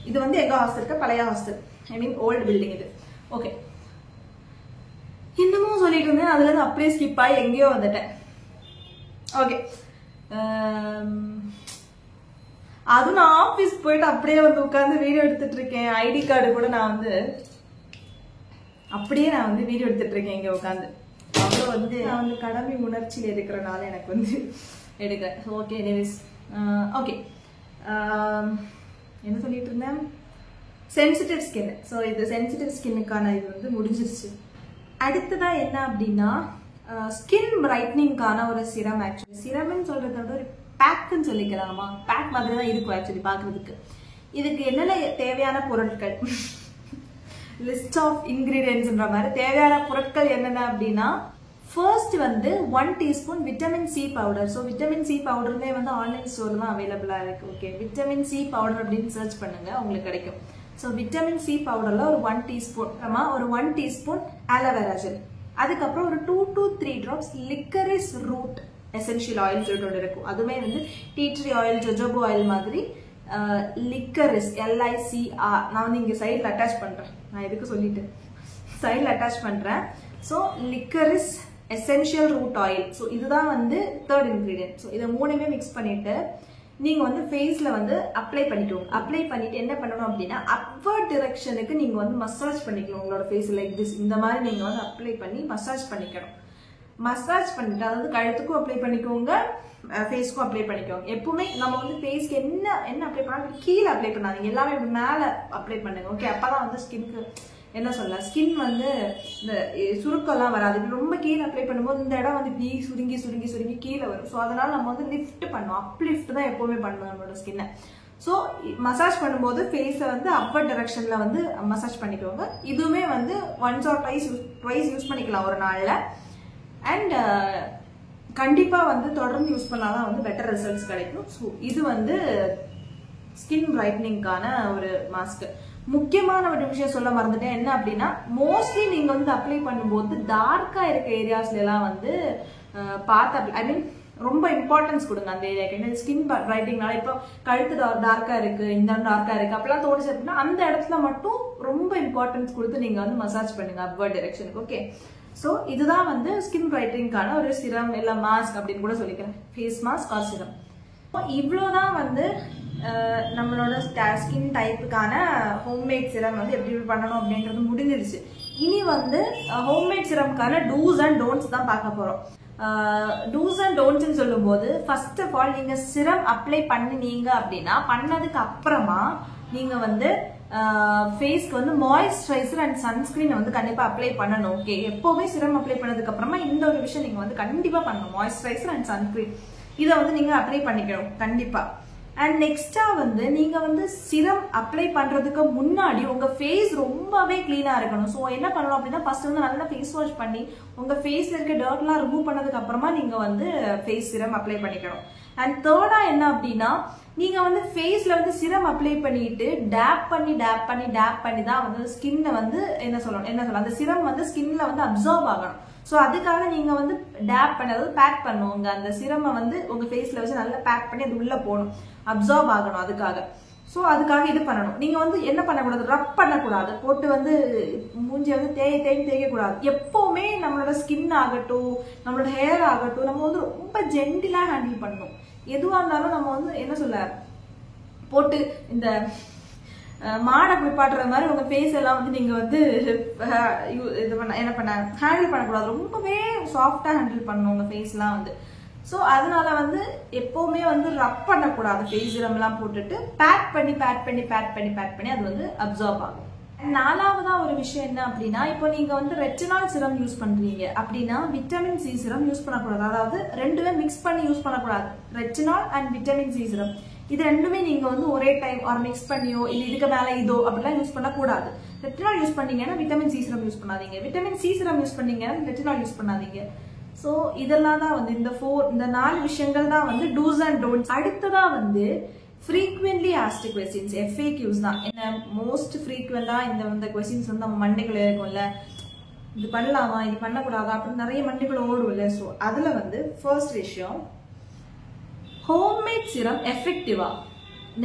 [SPEAKER 1] இது வந்து எங்க ஹாஸ்டலுக்கு பழைய ஹாஸ்டல், ஐ மீன் ஓல்டு பில்டிங் இது. ஓகே, இன்னமும் சொல்லிட்டு இருந்தேன், அதுல இருந்து அப்படியே ஸ்கிப் ஆகி எங்கேயோ வந்துட்டேன். ஓகே, அதுவும் நான் ஆபீஸ் போயிட்டு அப்படியே வந்து உட்காந்து வீடியோ எடுத்துட்டு இருக்கேன். ஐடி கார்டு கூட நான் வந்து அப்படியே வீடியோ எடுத்துட்டு இருக்கேன் இங்க உட்காந்து. அப்புறம் வந்து நான் வந்து கடமை உணர்ச்சியில இருக்கிறனால எனக்கு வந்து எடுக்கிறேன். ஓகே, எனிவேஸ், ஓகே, என்ன சொல்லிட்டு இருந்தேன், சென்சிட்டிவ் ஸ்கின். ஸோ இது சென்சிட்டிவ் ஸ்கின்னுக்கான இது வந்து முடிஞ்சிருச்சு. அடுத்ததா என்ன அப்படின்னா, ஸ்கின் பிரைட்னிங்கான ஒரு சிரம். ஆக்சுவலி சிரம்னு சொல்றத விட ஒரு பேக்குன்னு சொல்லிக்கலாமா, பேக் மாதிரி தான் இருக்கும் ஆக்சுவலி பாக்குறதுக்கு. இதுக்கு என்னென்ன தேவையான பொருட்கள், லிஸ்ட் ஆஃப் இன்கிரீடியன்ட்ஸ்ன்ற மாதிரி தேவையான பொருட்கள் என்னென்ன அப்படின்னா, ஃபர்ஸ்ட் வந்து 1 teaspoon vitamin C powder. So vitamin C பவுடர்லேயே வந்து ஆன்லைன் ஸ்டோர் தான் அவைலபிளா இருக்கு. ஓகே, விட்டமின் சி பவுடர் அப்படின்னு சர்ச் பண்ணுங்க, உங்களுக்கு கிடைக்கும். ஸோ விட்டமின் சி பவுடர்ல ஒரு 1 டீஸ்பூன், ஒரு 1 டீஸ்பூன் ஆலோவேரா ஜெல். அதுக்கப்புறம் ஒரு 2 to 3 drops licorice root essential oil சொல்லிட்டு ஒன்று இருக்கும். அதுவுமே வந்து tea tree oil, jojoba oil மாதிரி. லிக்கரிஸ், LICR, நான் வந்து இங்க சைட்ல அட்டாச் பண்றேன். நான் எதுக்கு சொல்லிட்டு சைட்ல அட்டாச் பண்றேன். So licorice essential root oil. So இதுதான் வந்து 3rd இன்கிரீடியன்ட். ஸோ இதை மூணுமே மிக்ஸ் பண்ணிட்டு நீங்க வந்து ஃபேஸ்ல வந்து அப்ளை பண்ணிக்கோங்க. அப்ளை பண்ணிட்டு என்ன பண்ணணும் அப்படின்னா, அப்வர்ட் டிரெக்ஷனுக்கு நீங்க வந்து மசாஜ் பண்ணிக்கணும் உங்களோட ஃபேஸ். லைக் திஸ், இந்த மாதிரி நீங்க வந்து அப்ளை பண்ணி மசாஜ் பண்ணிக்கணும். மசாஜ் பண்ணிட்டு, அதாவது கழுத்துக்கும் அப்ளை பண்ணிக்கோங்க, ஃபேஸ்க்கும் அப்ளை பண்ணிக்கோங்க. எப்பவுமே நம்ம வந்து ஃபேஸ்க்கு என்ன அப்ளை பண்ணாலும் கீழே அப்ளை பண்ணாதீங்க, எல்லாமே மேல அப்ளை பண்ணுங்க. ஓகே, அப்பதான் வந்து ஸ்கின்க்கு என்ன சொல்ல, ஸ்கின் வந்து இந்த சுருக்கம்லாம் வராது. ரொம்ப கீழே அப்ளை பண்ணும்போது இந்த இடம் வந்து இப்படி சுருங்கி சுருங்கி சுருங்கி கீழே வரும். ஸோ அதனால நம்ம வந்து லிஃப்ட் பண்ணுவோம், அப்லிஃப்ட் தான் எப்பவுமே பண்ணுவோம் நம்மளோட ஸ்கின்னை. ஸோ மசாஜ் பண்ணும்போது ஃபேஸை வந்து அப்பர் டைரக்ஷன்ல வந்து மசாஜ் பண்ணிக்கோங்க. இதுவுமே வந்து ஒன்ஸ் ஆர் ட்வைஸ் யூஸ் பண்ணிக்கலாம் ஒரு நாள்ல. அண்ட் கண்டிப்பா வந்து தொடர்ந்து யூஸ் பண்ணாதான் வந்து பெட்டர் ரிசல்ட்ஸ் கிடைக்கும். ஸோ இது வந்து ஸ்கின் பிரைட்னிங்கான ஒரு மாஸ்க். முக்கியமான ஒரு விஷயம் சொல்ல மறந்துட்டேன், என்ன அப்படின்னா, மோஸ்ட்லி நீங்க வந்து அப்ளை பண்ணும்போது டார்க்கா இருக்க ஏரியாஸ்ல எல்லாம் வந்து பார்த்து, ஐ மீன் ரொம்ப இம்பார்ட்டன்ஸ் கொடுங்க அந்த ஏரியாக்கு. ஸ்கின் பிரைட்டிங்னால இப்போ கழுத்து டார்க்கா இருக்கு, இந்த டார்க்கா இருக்கு அப்பெல்லாம் தோணுச்சு அப்படின்னா அந்த இடத்துல மட்டும் ரொம்ப இம்பார்ட்டன்ஸ் கொடுத்து நீங்க வந்து மசாஜ் பண்ணுங்க அப்வர்ட் டைரக்ஷனுக்கு. ஓகே, ஸோ இதுதான் வந்து ஸ்கின் பிரைட்டிங்கான ஒரு சிரம் இல்ல மாஸ்க் அப்படின்னு கூட சொல்லிக்கிறேன், ஃபேஸ் மாஸ்க் ஆர் சிரம். இவ்வளவுதான் வந்து நம்மளோட ஸ்கின் டைப்புக்கான ஹோம்மேட் சிரம் வந்து எப்படி பண்ணணும் அப்படின்றது முடிஞ்சிருச்சு. இனி வந்து ஹோம்மேட் சிரம்க்கான டூஸ் அண்ட் டோன்ட்ஸ் தான் பார்க்க போறோம். டூஸ் அண்ட் டோன்ட்ஸ் சொல்லும் போது ஃபர்ஸ்ட் ஆஃப் ஆல் நீங்க சிரம் அப்ளை பண்ணினீங்க அப்படின்னா பண்ணதுக்கு அப்புறமா நீங்க வந்து ஃபேஸ்க்கு வந்து மாய்ஸ்சரைசர் அண்ட் சன்ஸ்கிரீன் வந்து கண்டிப்பா அப்ளை பண்ணணும். ஓகே, எப்பவுமே சிரம் அப்ளை பண்ணதுக்கு அப்புறமா இந்த ஒரு விஷயம் நீங்க வந்து கண்டிப்பா பண்ணணும். மாய்ஸ்சரைசர் அண்ட் சன்ஸ்கிரீன் இதை வந்து நீங்க அப்ளை பண்ணிக்கணும் கண்டிப்பா. அண்ட் நெக்ஸ்டா வந்து நீங்க வந்து சிரம் அப்ளை பண்றதுக்கு முன்னாடி உங்க ஃபேஸ் ரொம்பவே கிளீனா இருக்கணும். ஸோ என்ன பண்ணணும் அப்படின்னா ஃபர்ஸ்ட் வந்து நல்லா ஃபேஸ் வாஷ் பண்ணி உங்க ஃபேஸ்ல இருக்க டர்ட்லாம் ரிமூவ் பண்ணதுக்கு அப்புறமா நீங்க வந்து ஃபேஸ் சிரம் அப்ளை பண்ணிக்கணும். அண்ட் தேர்டா என்ன அப்படின்னா நீங்க வந்து ஃபேஸ்ல வந்து சிரம் அப்ளை பண்ணிட்டு டேப் பண்ணி தான் வந்து ஸ்கின்னை வந்து என்ன சொல்லலாம் அந்த சிரம் வந்து ஸ்கின்ல வந்து அப்சார்ப் ஆகணும். ஸோ அதுக்காக நீங்க வந்து டேப் பண்ணி அதாவது பேக் பண்ணுவோங்க அந்த சிரமை வந்து உங்க ஃபேஸ்ல வச்சு நல்லா பேக் பண்ணி அது உள்ள போகணும், அப்சார்ப் ஆகணும். அதுக்காக இது பண்ணணும். நீங்க வந்து என்ன பண்ணக்கூடாது, ரப் பண்ணக்கூடாது, போட்டு வந்து மூஞ்சி வந்து தேய்க்கக்கூடாது. எப்பவுமே நம்மளோட ஸ்கின் ஆகட்டும் நம்மளோட ஹேர் ஆகட்டும் நம்ம வந்து ரொம்ப ஜென்டிலா ஹேண்டில் பண்ணணும். எதுவா இருந்தாலும் நம்ம வந்து என்ன சொல்ல போட்டு இந்த மாடை குளிப்பாட்டுற மாதிரி உங்க ஃபேஸ் எல்லாம் வந்து நீங்க வந்து என்ன பண்ண ஹேண்டில் பண்ணக்கூடாது. ரொம்பவே சாஃப்டா ஹேண்டில் பண்ணணும் உங்க ஃபேஸ் எல்லாம் வந்து. ஸோ அதனால வந்து எப்பவுமே வந்து ரப் பண்ணக்கூடாது. ஃபேஸ் சிரம் எல்லாம் போட்டுட்டு பேக் பண்ணி அது வந்து அப்சார்ப் ஆகும். நாலாவதா ஒரு விஷயம் என்ன அப்படின்னா இப்போ நீங்க வந்து ரெட்டினால் சிரம் யூஸ் பண்றீங்க அப்படின்னா விட்டமின் சி சிரம் யூஸ் பண்ணக்கூடாது. அதாவது ரெண்டுமே மிக்ஸ் பண்ணி யூஸ் பண்ணக்கூடாது. ரெட்டினால் அண்ட் விட்டமின் சி சிரம் இது ரெண்டுமே நீங்க வந்து ஒரே டைம் ஒரு மிக்ஸ் பண்ணியோ இல்ல இதுக்கு மேல இதோ அப்படிலாம் யூஸ் பண்ணக்கூடாது. ரெட்டினால் யூஸ் பண்ணீங்கன்னா விட்டமின் சி சிரம் யூஸ் பண்ணாதீங்க. விட்டமின் சி சிரம் யூஸ் பண்ணீங்கன்னா ரெட்டினால் யூஸ் பண்ணாதீங்க. ஸோ இதெல்லாம் தான் வந்து இந்த 4 விஷயங்கள் தான் வந்து டூஸ் அண்ட் டோன்ட்ஸ். அடுத்ததா வந்து frequently asked questions FAQs தான். என்ன மோஸ்ட் ஃப்ரீக்வெண்டா இந்த கொஸ்டின்ஸ் வந்து நம்ம மண்டைக்குள்ள இருக்கும்ல, இது பண்ணலாமா இது பண்ணக்கூடாதா அப்படின்னு நிறைய மண்டைக்குள்ள ஓடும்ல. ஸோ அதுல வந்து ஃபர்ஸ்ட் விஷயம், ஹோம்மேட் சிரம் எஃபெக்டிவா,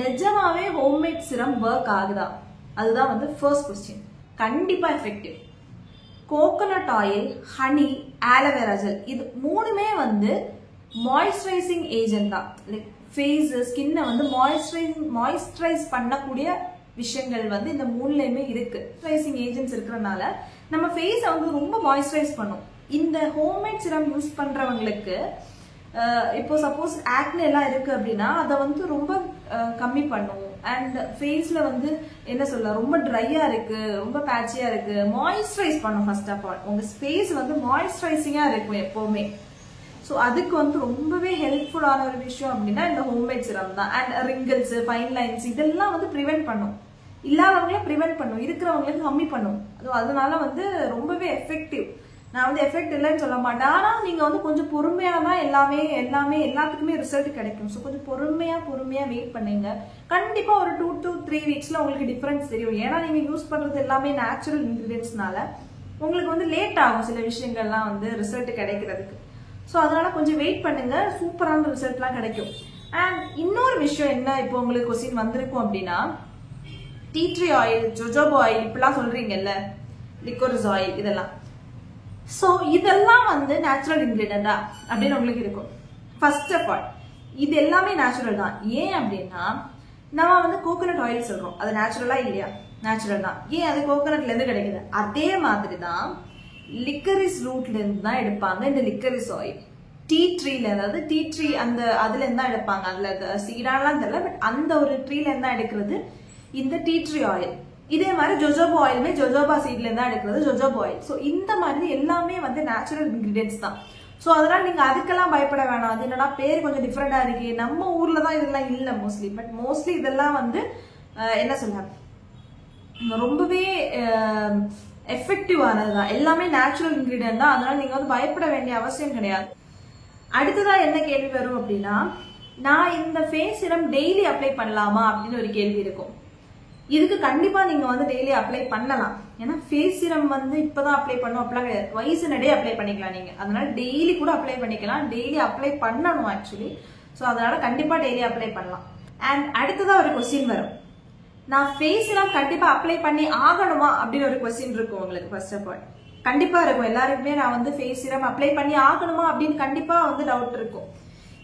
[SPEAKER 1] நிஜமாவே ஹோம்மேட் சிரம் ஒர்க் ஆகுதா, அதுதான் வந்து ஃபர்ஸ்ட் கொஸ்டின். கண்டிப்பா effective. Coconut oil, honey, aloe vera gel இது மூணுமே வந்து மாய்ஸ்சரைசிங் ஏஜென்ட் தான். லைக் ஃபேஸ் ஸ்கின்னை வந்து மாய்ஸ்சரைஸ் பண்ணக்கூடிய விஷயங்கள் வந்து இந்த மூணுலயுமே இருக்கு. மாய்ஸ்சரைசிங் ஏஜென்ட்ஸ் இருக்கிறதுனால நம்ம ஃபேஸை வந்து ரொம்ப மாய்ஸ்சரைஸ் பண்ணும். இந்த ஹோம்மேட் சிரம் யூஸ் பண்றவங்களுக்கு இப்போ சப்போஸ் ஆக்னே எல்லாம் இருக்கு அப்படின்னா அதை வந்து ரொம்ப கம்மி பண்ணும். அண்ட் ஃபேஸ்ல வந்து என்ன சொல்ல ரொம்ப ட்ரையா இருக்கு ரொம்ப பேட்சியா இருக்கு மாய்ஸ்சரைஸ் பண்ணும். ஃபர்ஸ்ட் ஆஃப் ஆல் உங்க ஃபேஸ் வந்து மாய்ஸ்சரைசிங்கா இருக்கும் எப்பவுமே. ஸோ அதுக்கு வந்து ரொம்பவே ஹெல்ப்ஃபுல்லான ஒரு விஷயம் அப்படின்னா இந்த ஹோம்மேட் சிரம் தான். அண்ட் ரிங்கிள்ஸ், ஃபைன் லைன்ஸ் இதெல்லாம் வந்து ப்ரிவென்ட் பண்ணும். இல்லாதவங்கள ப்ரிவென்ட் பண்ணும், இருக்கிறவங்களுக்கு கம்மி பண்ணும். அதனால வந்து ரொம்பவே எஃபெக்டிவ். நான் வந்து எஃபெக்ட் இல்லைன்னு சொல்ல மாட்டேன். ஆனால் நீங்கள் வந்து கொஞ்சம் பொறுமையாக தான் எல்லாத்துக்குமே ரிசல்ட் கிடைக்கும். ஸோ கொஞ்சம் பொறுமையாக வெயிட் பண்ணுங்க. கண்டிப்பாக ஒரு 2 to 3 வீக்ஸில் உங்களுக்கு டிஃப்ரென்ஸ் தெரியும். ஏன்னா நீங்கள் யூஸ் பண்ணுறது எல்லாமே நேச்சுரல் இன்க்ரீடியன்ட்ஸ்னால உங்களுக்கு வந்து லேட் ஆகும் சில விஷயங்கள்லாம் வந்து ரிசல்ட் கிடைக்கிறதுக்கு. ஸோ அதனால கொஞ்சம் வெயிட் பண்ணுங்க, சூப்பரான ரிசல்ட்லாம் கிடைக்கும். அண்ட் இன்னொரு விஷயம் என்ன, இப்போ உங்களுக்கு கொஸ்டின் வந்திருக்கும் அப்படின்னா tea tree oil, jojoba oil இப்படிலாம் சொல்றீங்கல்ல, லிக்கோரிஸ் ஆயில் இதெல்லாம். ஸோ இதெல்லாம் வந்து நேச்சுரல் இன்கிரீடியண்டா அப்படின்னு உங்களுக்கு இருக்கும். ஃபர்ஸ்ட் ஆஃப் ஆல் இது எல்லாமே நேச்சுரல் தான். ஏன் அப்படின்னா நம்ம வந்து கோகோனட் ஆயில் சொல்றோம், அது நேச்சுரலா இல்லையா? நேச்சுரல் தான். ஏன் அது கோகோனட்ல இருந்து கிடைக்குது. அதே மாதிரி தான் லிக்கரிஸ் ரூட்ல இருந்து தான் எடுப்பாங்க இந்த லிக்கரிஸ் ஆயில். டீ ட்ரீல, அதாவது டீ ட்ரீ அந்த அதுல இருந்தா எடுப்பாங்க. அதுல சீடாலாம் தெரியல, பட் அந்த ஒரு ட்ரீல இருந்தா எடுக்கிறது இந்த டீ ட்ரீ ஆயில். இதே மாதிரி ஜோஜோபா ஆயிலுமே ஜோஜோபா சீட்ல இருந்தா எடுக்கிறது ஜோஜோபா ஆயில். ஸோ இந்த மாதிரி எல்லாமே வந்து நேச்சுரல் இன்கிரீடியன்ஸ் தான். ஸோ அதனால நீங்க அதுக்கெல்லாம் பயப்பட வேணாம். அது என்னன்னா பேர் கொஞ்சம் டிஃப்ரெண்டா இருக்கு, நம்ம ஊர்ல தான் இதெல்லாம் இல்லை மோஸ்ட்லி. பட் மோஸ்ட்லி இதெல்லாம் வந்து என்ன சொல்ல ரொம்பவே எஃபெக்டிவானது தான். எல்லாமே நேச்சுரல் இன்கிரீடியன்ட் தான். அதனால நீங்க வந்து பயப்பட வேண்டிய அவசியம் கிடையாது. அடுத்ததா என்ன கேள்வி வரும் அப்படின்னா, நான் இந்த ஃபேஸ் சிரம் டெய்லி அப்ளை பண்ணலாமா அப்படின்னு ஒரு கேள்வி இருக்கும். இதுக்கு கண்டிப்பா நீங்க வந்து டெய்லி அப்ளை பண்ணலாம். ஏன்னா ஃபேஸ் சிரம் வந்து இப்பதான் அப்ளை பண்ணும் அப்படிலாம் கிடையாது. வயசு நடையே அப்ளை பண்ணிக்கலாம் நீங்க. அதனால டெய்லி கூட அப்ளை பண்ணிக்கலாம். டெய்லி அப்ளை பண்ணணும் ஆக்சுவலி. ஸோ அதனால கண்டிப்பா டெய்லி அப்ளை பண்ணலாம். அண்ட் அடுத்ததா ஒரு கொஸ்டின் வரும், நான் ஃபேஸ் சிரம் கண்டிப்பா அப்ளை பண்ணி ஆகணுமா அப்படின்னு ஒரு கொஸ்டின் இருக்கும் உங்களுக்கு. ஃபர்ஸ்ட் ஆஃப் ஆல் கண்டிப்பா இருக்கும் எல்லாருக்குமே, நான் வந்து ஃபேஸ் சிரம் அப்ளை பண்ணி ஆகணுமா அப்படின்னு கண்டிப்பா வந்து டவுட் இருக்கும்.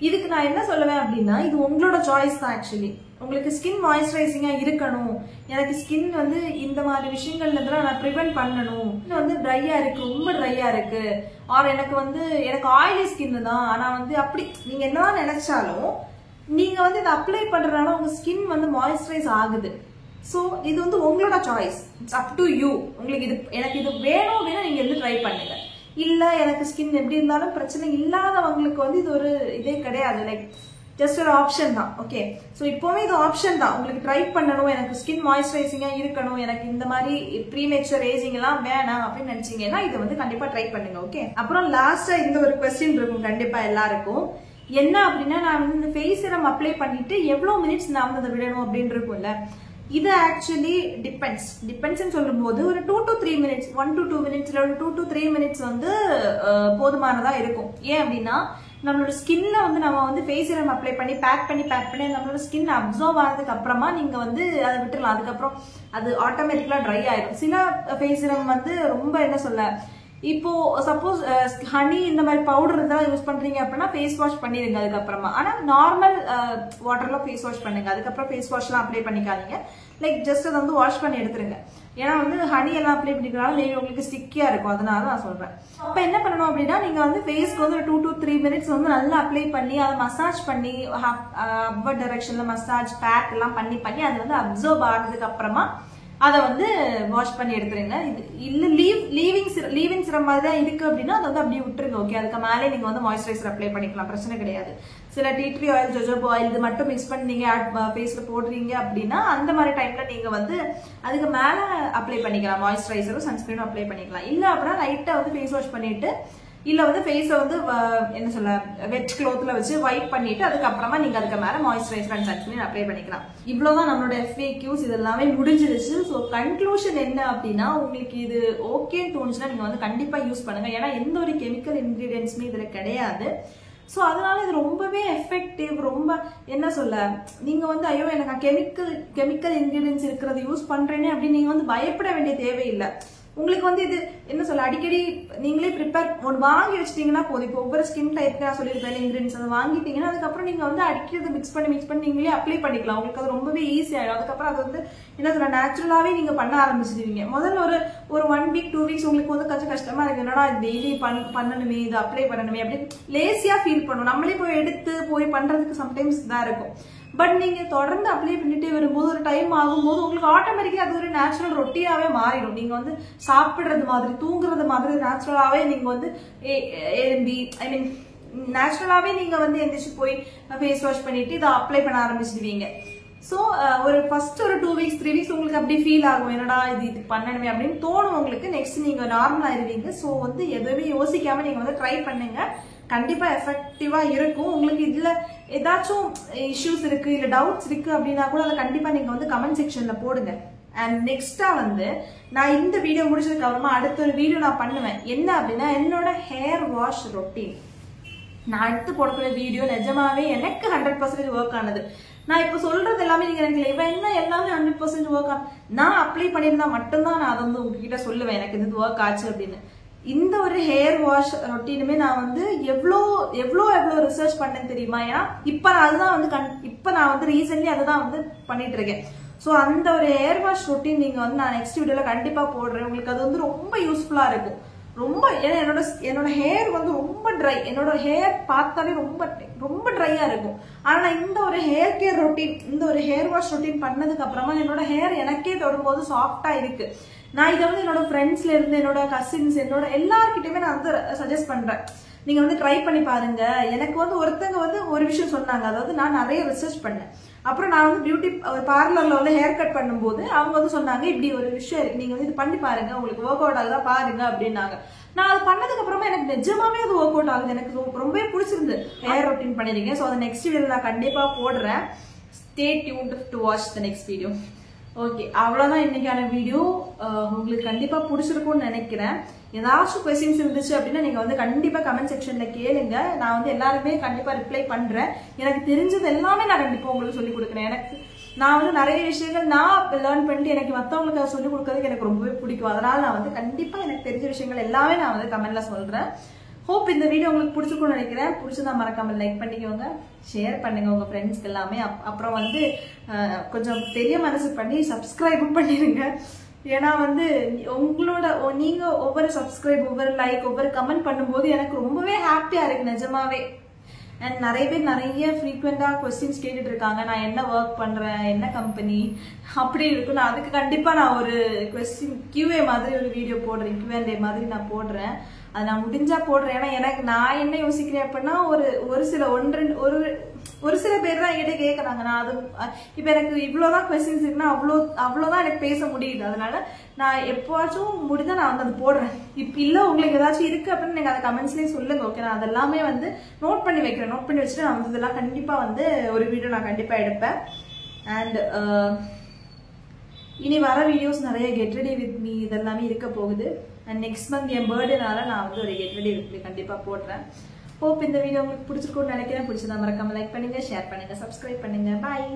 [SPEAKER 1] இதுக்கு நான் என்ன சொல்லுவேன் அப்படின்னா இது உங்களோட சாய்ஸ் தான். ஆக்சுவலி உங்களுக்கு ஸ்கின் மாய்ஸ்சரைசிங்கா இருக்கணும், எனக்கு ஸ்கின் வந்து இந்த மாதிரி விஷயங்கள்ல இருந்து நான் ப்ரிவென்ட் பண்ணணும், வந்து ட்ரையா இருக்கு, ரொம்ப ட்ரையா இருக்கு, ஆர் எனக்கு ஆயிலி ஸ்கின் தான், ஆனா வந்து அப்படி நீங்க என்ன நினைச்சாலும் நீங்க வந்து இதை அப்ளை பண்றதுனால உங்க ஸ்கின் வந்து மாய்ஸ்சரைஸ் ஆகுது. ஸோ இது வந்து உங்களோட choice, it's up to you. உங்களுக்கு எனக்கு இது வேணும் அப்படின்னா நீங்க வந்து ட்ரை பண்ணுங்க. இல்ல எனக்கு ஸ்கின் எப்படி இருந்தாலும் பிரச்சனை இல்லாதவங்களுக்கு வந்து இது ஒரு இதே கிடையாது, லைக் ஜஸ்ட் ஒரு ஆப்ஷன் தான். ஓகே, ஸோ இப்போவே இது ஆப்ஷன் தான். உங்களுக்கு ட்ரை பண்ணணும், எனக்கு ஸ்கின் மாய்ஸ்சரைசிங்கா இருக்கணும், எனக்கு இந்த மாதிரி ப்ரீமெச்சூர் ஏஜிங் எல்லாம் வேணாம் அப்படின்னு நினைச்சீங்கன்னா இது வந்து கண்டிப்பா ட்ரை பண்ணுங்க. ஓகே, அப்புறம் லாஸ்டா இந்த ஒரு கொஸ்டின் இருக்கும் கண்டிப்பா எல்லாருக்கும். என்ன அப்படின்னா நான் வந்து இந்த ஃபேஸ் சிரம் அப்ளை பண்ணிட்டு எவ்வளவு மினிட்ஸ் நான் வந்து அதை விடணும் அப்படின்னு இருக்கும்ல. இது ஆக்சுவலி டிபெண்ட்ஸ் சொல்லும் போது ஒரு 2 to 3 minutes, 1 to 2 minutes, 2 to 3 minutes வந்து போதுமானதா இருக்கும். ஏன் அப்படின்னா நம்மளோட ஸ்கின்ல வந்து நம்ம வந்து ஃபேஸ் சிரம் அப்ளை பண்ணி பேக் பண்ணி நம்மளோட ஸ்கின் அப்சர்வ் ஆனதுக்கு அப்புறமா நீங்க வந்து அதை விட்டுலாம். அதுக்கப்புறம் அது ஆட்டோமேட்டிக்கலா ட்ரை ஆயிடும். சில ஃபேஸ் சிரம் வந்து ரொம்ப என்ன சொல்ல, இப்போ சப்போஸ் ஹனி இந்த மாதிரி பவுடர் இதெல்லாம் யூஸ் பண்றீங்க அப்படின்னா ஃபேஸ் வாஷ் பண்ணிடுங்க அதுக்கப்புறமா. ஆனா நார்மல் வாட்டர்ல ஃபேஸ் வாஷ் பண்ணுங்க, அதுக்கப்புறம் ஃபேஸ் வாஷ் எல்லாம் அப்ளை பண்ணிக்காதீங்க. லைக் ஜஸ்ட் அதை வந்து வாஷ் பண்ணி எடுத்துருங்க. ஏன்னா வந்து ஹனி எல்லாம் அப்ளை பண்ணிக்கிறனால மேபி உங்களுக்கு ஸ்டிக்கியா இருக்கும், அதனால நான் சொல்றேன். அப்ப என்ன பண்ணணும் அப்படின்னா நீங்க வந்து ஃபேஸ்க்கு வந்து 2 to 3 மினிட்ஸ் வந்து நல்லா அப்ளை பண்ணி அதை மசாஜ் பண்ணி அப்வர்ட் டைரக்ஷன்ல மசாஜ் பேக் எல்லாம் பண்ணி அது வந்து அப்சர்வ் ஆனதுக்கு அப்புறமா அதை வந்து வாஷ் பண்ணி எடுத்துருங்க. இது இல்ல லீவிங் சிரம் மாதிரி தான் இருக்கு அப்படின்னா அதை வந்து அப்படியே விட்டுருங்க. ஓகே, அதுக்கு மேலே நீங்க வந்து மாய்ஸ்சரைசர் அப்ளை பண்ணிக்கலாம், பிரச்சனை கிடையாது. சில tea tree oil, jojoba oil இது மட்டும் மிக்ஸ் பண்ணி நீங்க ஃபேஸ்ல போடுறீங்க அப்படின்னா அந்த மாதிரி டைம்ல நீங்க வந்து அதுக்கு மேல அப்ளை பண்ணிக்கலாம், மாய்ஸ்சரைசரும் சன்ஸ்கிரீனும் அப்ளை பண்ணிக்கலாம். இல்ல அப்படின்னா லைட்டா வந்து ஃபேஸ் வாஷ் பண்ணிட்டு இல்ல வந்து ஃபேஸை வந்து என்ன சொல்ல வெட் கிளாத்ல வச்சு வைப் பண்ணிட்டு அதுக்கப்புறமா நீங்க அதுக்கு மேல மாய்ஸ்சரைசர் அண்ட் சன்ஸ்கிரீன் அப்ளை பண்ணிக்கலாம். இவ்வளவுதான் நம்மளோட FAQs, இது எல்லாமே முடிஞ்சிருச்சு. ஸோ கன்க்ளூஷன் என்ன அப்படின்னா உங்களுக்கு இது ஓகேன்னு தோணுச்சுன்னா நீங்க வந்து கண்டிப்பா யூஸ் பண்ணுங்க. ஏன்னா எந்த ஒரு கெமிக்கல் இன்கிரீடியன்ட்ஸுமே இதுல கிடையாது. ஸோ அதனால இது ரொம்பவே எஃபெக்டிவ். ரொம்ப என்ன சொல்ல, நீங்க வந்து ஐயோ எனக்கு கெமிக்கல் இன்கிரீடியன்ஸ் இருக்கிறத யூஸ் பண்றேன்னு அப்படின்னு நீங்க வந்து பயப்பட வேண்டிய தேவையில்லை. உங்களுக்கு வந்து இது என்ன சொல்ல, அடிக்கடி நீங்களே ப்ரிப்பேர் ஒன்று வாங்கி வச்சிட்டீங்கன்னா போதும். இப்போ ஒவ்வொரு ஸ்கின் டைப்புக்கு நான் சொல்லியிருக்கேன் இன்கிரீடியன்ஸ், அதை வாங்கிட்டீங்கன்னா அதுக்கப்புறம் நீங்க வந்து அடிக்கடி அதை மிக்ஸ் பண்ணி நீங்களே அப்ளை பண்ணிக்கலாம். உங்களுக்கு அது ரொம்பவே ஈஸி ஆயிடும். அதுக்கப்புறம் அது வந்து என்ன சொல்ல நேச்சுரலாவே நீங்க பண்ண ஆரம்பிச்சிடுவீங்க. முதல்ல ஒரு 1 week 2 weeks உங்களுக்கு வந்து கொஞ்சம் கஷ்டமா இருக்கு, என்னடா டெய்லி பண்ணணுமே, இது அப்ளை பண்ணணுமே அப்படின்னு லேசியா ஃபீல் பண்ணும். நம்மளே போய் பண்றதுக்கு சம்டைம்ஸ் இதா இருக்கும். பட் நீங்க தொடர்ந்து அப்ளை பண்ணிட்டே வரும்போது ஒரு டைம் ஆகும்போது உங்களுக்கு ஆட்டோமேட்டிக்கா அது ஒரு நேச்சுரல் ரொட்டீனாவே மாறிடும். நீங்க வந்து சாப்பிடுறது மாதிரி தூங்குறது மாதிரி நேச்சுரலாவே நீங்க வந்து நேச்சுரலாவே நீங்க வந்து எந்திரிச்சு போய் ஃபேஸ் வாஷ் பண்ணிட்டு இதை அப்ளை பண்ண ஆரம்பிச்சிடுவீங்க. ஸோ ஃபர்ஸ்ட் ஒரு 2 weeks 3 weeks உங்களுக்கு அப்படி ஃபீல் ஆகும், என்னடா இது பண்ணணுமே அப்படின்னு தோணும் உங்களுக்கு. நெக்ஸ்ட் நீங்க நார்மல் ஆயிருவீங்க. ஸோ வந்து எதுவுமே யோசிக்காம நீங்க வந்து ட்ரை பண்ணுங்க, கண்டிப்பா எஃபெக்டிவா இருக்கும். உங்களுக்கு இதுல ஏதாச்சும் இஷ்யூஸ் இருக்கு இல்ல டவுட்ஸ் இருக்கு அப்படின்னா கூட அதை கண்டிப்பா நீங்க வந்து கமெண்ட் செக்ஷன்ல போடுங்க. அண்ட் நெக்ஸ்டா வந்து நான் இந்த வீடியோ முடிச்சதுக்கு அப்புறமா அடுத்த ஒரு வீடியோ நான் பண்ணுவேன். என்ன அப்படின்னா என்னோட ஹேர் வாஷ் ரொட்டீன் நான் அடுத்து போடக்கூடிய வீடியோ நிஜமாவே எனக்கு 100% ஒர்க் ஆனது. நான் இப்ப சொல்றது எல்லாமே நீங்க நினைக்கல இவன் என்ன எல்லாமே 100% ஒர்க் ஆகும், நான் அப்ளை பண்ணியிருந்தா மட்டும்தான் நான் அதை வந்து உங்ககிட்ட சொல்லுவேன் எனக்கு இது ஒர்க் ஆச்சு அப்படின்னு. இந்த ஒரு ஹேர் வாஷ் ரொட்டீனுமே நான் வந்து எவ்வளோ ரிசர்ச் பண்ணேன்னு தெரியுமா? ஏன்னா இப்ப நான் வந்து ரீசென்ட்லி அதுதான் வந்து பண்ணிட்டு இருக்கேன். ஸோ அந்த ஒரு ஹேர் வாஷ் ரொட்டீன் நீங்க வந்து நான் நெக்ஸ்ட் வீடியோல கண்டிப்பா போடுறேன். உங்களுக்கு அது வந்து ரொம்ப யூஸ்ஃபுல்லா இருக்கும். ரொம்ப ஏன்னா என்னோட ஹேர் வந்து ரொம்ப ட்ரை, என்னோட ஹேர் பார்த்தாலே ரொம்ப ட்ரையா இருக்கும். ஆனா இந்த ஒரு ஹேர் கேர் ரொட்டீன், இந்த ஒரு ஹேர் வாஷ் ரொட்டீன் பண்ணதுக்கு அப்புறமா என்னோட ஹேர் எனக்கே தொடும்போது சாஃப்டா இருக்கு. நான் இதை வந்து என்னோட ஃப்ரெண்ட்ஸ்ல இருந்து என்னோட கசின்ஸ் என்னோட எல்லார்கிட்டயுமே நான் வந்து சஜஸ்ட் பண்றேன், நீங்க வந்து ட்ரை பண்ணி பாருங்க. எனக்கு வந்து ஒருத்தங்க வந்து ஒரு விஷயம் சொன்னாங்க, அதாவது நான் நிறைய ரிசர்ச் பண்ணேன். அப்புறம் நான் வந்து பியூட்டி பார்லர்ல வந்து ஹேர் கட் பண்ணும்போது அவங்க வந்து சொன்னாங்க இப்படி ஒரு விஷயம் இருக்கு, நீங்க வந்து இது பண்ணி பாருங்க, உங்களுக்கு ஒர்க் அவுட் ஆகுதா பாருங்க அப்படின்னாங்க. நான் அது பண்ணதுக்கு அப்புறமா எனக்கு நிஜமாவே அது ஒர்க் அவுட் ஆகுது, எனக்கு ரொம்பவே பிடிச்சிருந்து. ஹேர் ரொட்டீன் பண்ணிருக்கேன். ஸோ அதை நெக்ஸ்ட் வீடியோல நான் கண்டிப்பா போடுறேன். Stay tuned to watch the next video. Okay, அவ்வளவுதான் இன்னைக்கான வீடியோ. உங்களுக்கு கண்டிப்பா பிடிச்சிருக்கும்னு நினைக்கிறேன். ஏதாச்சும் கொஸ்டின்ஸ் இருந்துச்சு அப்படின்னா நீங்க வந்து கண்டிப்பா கமெண்ட் செக்ஷன்ல கேளுங்க. நான் வந்து எல்லாருமே கண்டிப்பா ரிப்ளை பண்றேன். எனக்கு தெரிஞ்சது எல்லாமே நான் கண்டிப்பா உங்களுக்கு சொல்லி கொடுக்குறேன். நான் வந்து நிறைய விஷயங்கள் நான் லேர்ன் பண்ணிட்டு எனக்கு மற்றவங்களுக்கு அதை சொல்லிக் கொடுக்கறதுக்கு எனக்கு ரொம்பவே பிடிக்கும். அதனால நான் வந்து கண்டிப்பா எனக்கு தெரிஞ்ச விஷயங்கள் எல்லாமே நான் வந்து கமெண்ட்ல சொல்றேன். ஹோப் இந்த வீடியோ உங்களுக்கு பிடிச்சிருக்கும்னு நினைக்கிறேன். பிடிச்சதா மறக்காம லைக் பண்ணிக்கோங்க, ஷேர் பண்ணுங்க உங்க ஃப்ரெண்ட்ஸ்க்கு எல்லாமே. அப்புறம் வந்து கொஞ்சம் பெரிய மனசு பண்ணி சப்ஸ்கிரைபும் பண்ணிடுங்க. ஏன்னா வந்து உங்களோட நீங்க ஒவ்வொரு சப்ஸ்கிரைப், ஒவ்வொரு லைக், ஒவ்வொரு கமெண்ட் பண்ணும்போது எனக்கு ரொம்பவே ஹாப்பியா இருக்கு நிஜமாவே. அண்ட் நிறைய பேர் நிறைய ஃப்ரீக்வெண்டா கொஸ்டின்ஸ் கேட்டுட்டு இருக்காங்க. நான் என்ன ஒர்க் பண்றேன், என்ன கம்பெனி அப்படி இருக்கு. நான் அதுக்கு கண்டிப்பா நான் ஒரு கொஸ்டின் கியூஏ மாதிரி ஒரு வீடியோ போடுறேன், கியூஎன்ஏ மாதிரி நான் போடுறேன். அது நான் முடிஞ்சா போடுறேன். ஏன்னா எனக்கு நான் என்ன யோசிக்கிறேன் அப்படின்னா, ஒரு சில பேர் தான் என்கிட்ட கேட்கறாங்க. நான் அது இப்ப எனக்கு இவ்வளவுதான் கொஸ்டின்ஸ் இருக்குன்னா அவ்வளவுதான் எனக்கு பேச முடியுது. அதனால நான் எப்பவாச்சும் முடிஞ்சா நான் வந்து அது போடுறேன். இப்ப இல்ல உங்களுக்கு ஏதாச்சும் இருக்கு அப்படின்னு நீங்க அதை கமெண்ட்ஸ்லயே சொல்லுங்க. ஓகே, நான் அதெல்லாமே வந்து நோட் பண்ணி வைக்கிறேன். நோட் பண்ணி வச்சுட்டு நான் வந்து இதெல்லாம் கண்டிப்பா வந்து ஒரு வீடியோ நான் கண்டிப்பா எடுப்பேன். அண்ட் இனி வர வீடியோஸ் நிறைய கெட் ரெடி வித் மீ இதெல்லாமே இருக்க போகுது. அண்ட் நெக்ஸ்ட் மந்த் என் பர்த்டேனால நான் வந்து ஒரு கெட் ரெடி வித் மீ கண்டிப்பா போடுறேன். ஹோப் இந்த வீடியோ உங்களுக்கு பிடிச்சிருக்கும்னு நினைக்கிறேன். பிடிச்சதா மறக்காம லைக் பண்ணுங்க, ஷேர் பண்ணுங்க, சப்ஸ்கிரைப் பண்ணுங்க. பாய்.